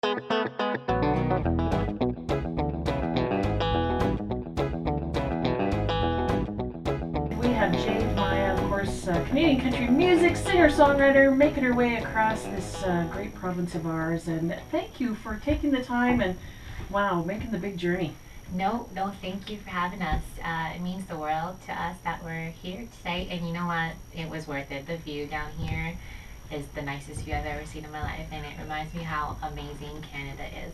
We have Jade Mya, of course, Canadian country music singer-songwriter, making her way across this great province of ours. And thank you for taking the time and, wow, making the big journey. No, thank you for having us. It means the world to us that we're here today. And you know what? It was worth it. The view down here is the nicest view I've ever seen in my life, and it reminds me how amazing Canada is.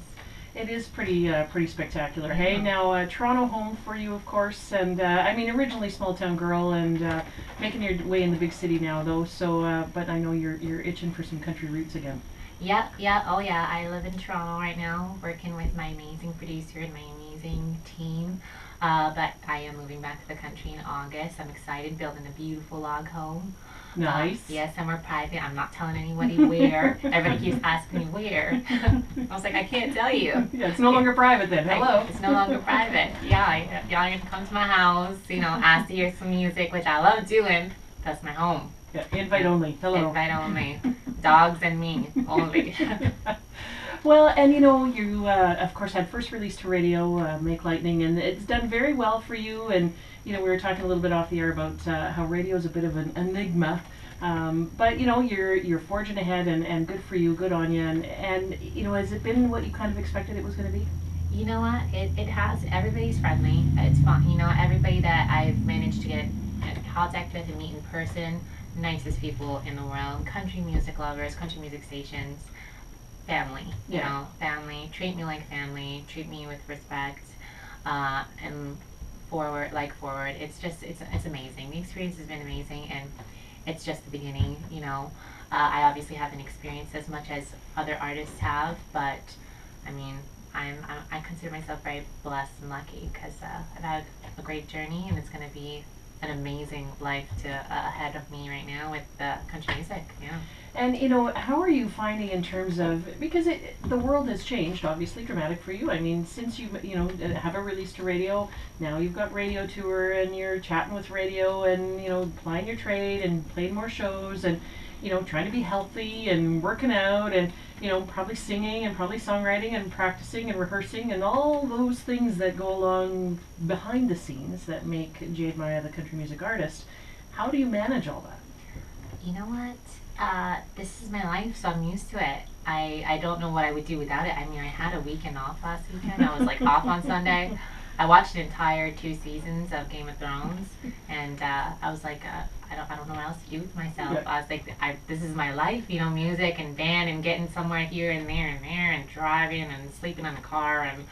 It is pretty spectacular. Hey, now Toronto home for you, of course, and I mean originally small town girl, and making your way in the big city now, though. So, but I know you're itching for some country roots again. Yeah, oh yeah. I live in Toronto right now, working with my amazing producer and my amazing team. But I am moving back to the country in August. I'm excited, building a beautiful log home. Nice. Yes, somewhere private. I'm not telling anybody where. Everybody keeps asking me where. I was like, I can't tell you. Yeah, it's no longer private then. Hello. It's no longer private. Yeah, y'all get to come to my house, ask to hear some music, which I love doing. That's my home. Yeah, invite only. Hello. Invite only. Dogs and me only. Well, and you of course had first release to radio, Make Lightning, and it's done very well for you. And we were talking a little bit off the air about how radio is a bit of an enigma, but you're forging ahead, and good for you, good on you. And has it been what you kind of expected it was going to be? You know what? It has. Everybody's friendly. It's fun. Everybody that I've managed to get in contact with and meet in person, nicest people in the world. Country music lovers, country music stations. Family, family. Treat me like family. Treat me with respect, and forward. It's amazing. The experience has been amazing, and it's just the beginning. I obviously haven't experienced as much as other artists have, but I mean, I consider myself very blessed and lucky because I've had a great journey, and it's going to be an amazing life ahead of me right now with country music. Yeah. And how are you finding in terms of, because the world has changed, obviously dramatic for you. I mean, since you have a release to radio, now you've got radio tour, and you're chatting with radio, and plying your trade and playing more shows, and trying to be healthy and working out, and probably singing and probably songwriting and practicing and rehearsing and all those things that go along behind the scenes that make Jade Mya the country music artist. How do you manage all that? You know what? This is my life, so I'm used to it. I don't know what I would do without it. I mean, I had a weekend off last weekend. I was like off on Sunday. I watched the entire 2 seasons of Game of Thrones, and I was like, I don't know what else to do with myself. Yeah. I was like, this is my life, music and band and getting somewhere here and there and driving and sleeping in the car and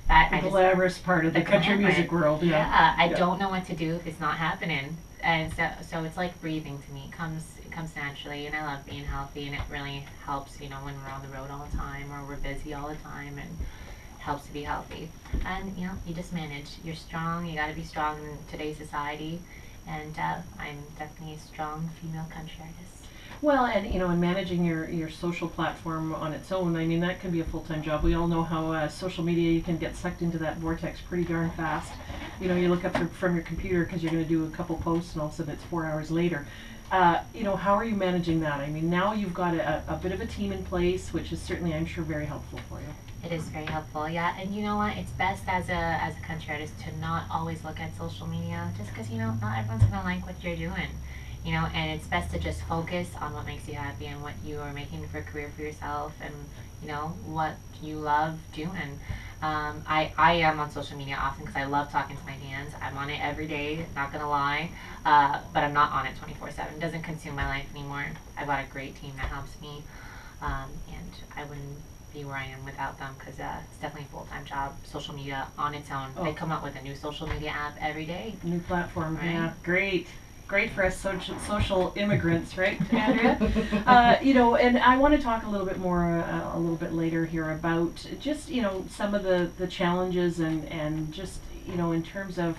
that. The glamorous part of the country music world. Yeah, I don't know what to do if it's not happening, and so it's like breathing to me. It comes naturally, and I love being healthy, and it really helps, when we're on the road all the time or we're busy all the time, and helps to be healthy. And you just manage. You're strong. You got to be strong in today's society, and I'm definitely a strong female country artist. Well, and and managing your social platform on its own, I mean, that can be a full-time job. We all know how social media, you can get sucked into that vortex pretty darn fast. You look up from your computer because you're going to do a couple posts, and all of a sudden it's 4 hours later. How are you managing that? I mean, now you've got a bit of a team in place, which is certainly, I'm sure, very helpful for you. It is very helpful, yeah. And you know what? It's best as a country artist to not always look at social media, just because not everyone's gonna like what you're doing, And it's best to just focus on what makes you happy and what you are making for a career for yourself, and what you love doing. I am on social media often because I love talking to my fans. I'm on it every day, not gonna lie, but I'm not on it 24/7. It doesn't consume my life anymore. I've got a great team that helps me, and I wouldn't be where I am without them, because it's definitely a full-time job. Social media on its own. They come up with a new social media app every day. New platform, right? Yeah, great for us social immigrants, right, Andrea? And I want to talk a little bit more, a little bit later here about just, some of the challenges and just, in terms of,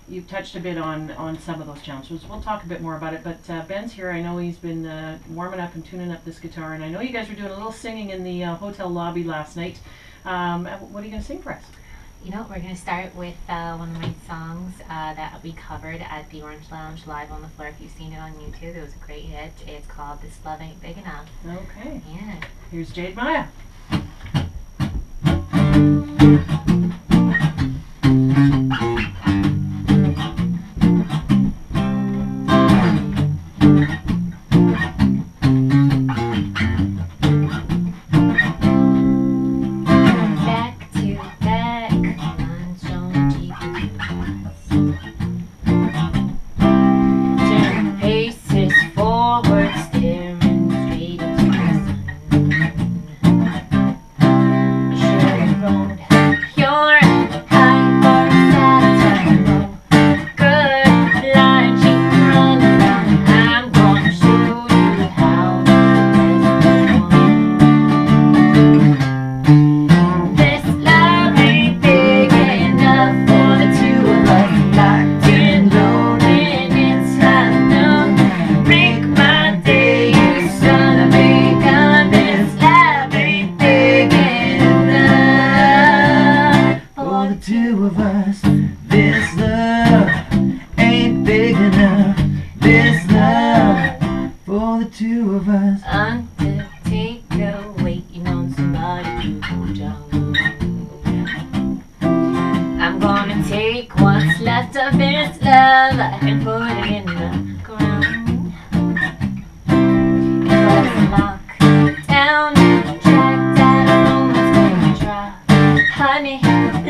you've touched a bit on some of those challenges. We'll talk a bit more about it, but Ben's here. I know he's been warming up and tuning up this guitar, and I know you guys were doing a little singing in the hotel lobby last night. What are you going to sing for us? We're going to start with one of my songs that we covered at the Orange Lounge live on the floor. If you've seen it on YouTube, it was a great hit. It's called This Love Ain't Big Enough. Okay. Yeah. Here's Jade Mya. I'm gonna take what's left of this love and put it in the ground. Let's lock down, track that moment's gonna drop. Honey,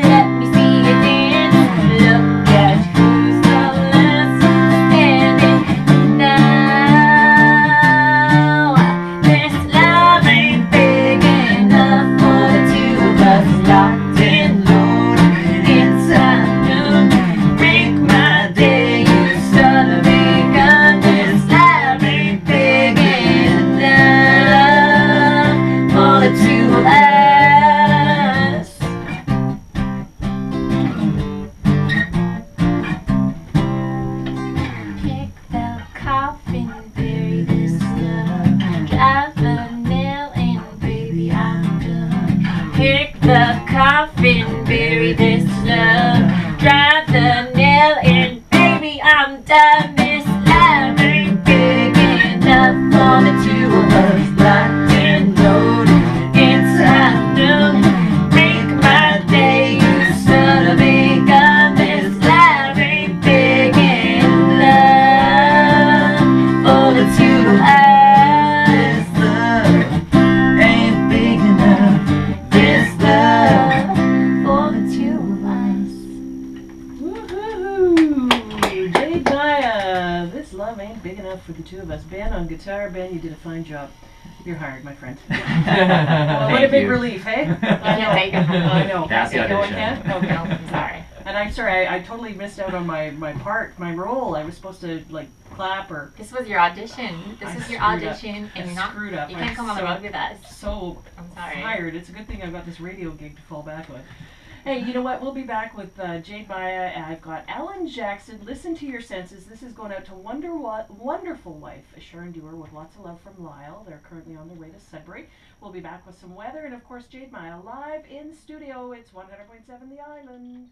let me see you dance. Look at who's the last standing now. This love ain't big enough for the two of us locked in loaded inside noon. Make my day, you son of a gun. This love ain't big enough for the two of us. Pick the coffin, bury this love. Drive the nail in, baby, I'm done. Pick the coffin, bury this love. Drive the nail in, baby, I'm done. This love ain't big enough for the two of us. Locked and loaded inside noon. Make my day, you son of a gun. This love ain't big enough for the two of us. This love ain't big enough. This love. For the two of us. Woohoo! Jade Mya, this love ain't big enough for the two of us. Ben on guitar. Ben, you did a fine job. You're hired, my friend. Well, what a Thank big you. relief, hey? I can't take it from you. I know. That's the Okay, go audition. again? No, Okay. I'm sorry. And I'm sorry, I totally missed out on my part, my role. I was supposed to like clap or This was your audition. This I is your screwed up. audition, I and you're not. screwed up. You can't I'm come on the so- road with us. so I'm sorry. tired. It's a good thing I've got this radio gig to fall back on. Hey, you know what? We'll be back with Jade Mya. And I've got Alan Jackson. Listen to your senses. This is going out to wonderful wife, Sharon Dewar, with lots of love from Lyle. They're currently on their way to Sudbury. We'll be back with some weather and of course Jade Mya live in studio. It's 100.7 The Island.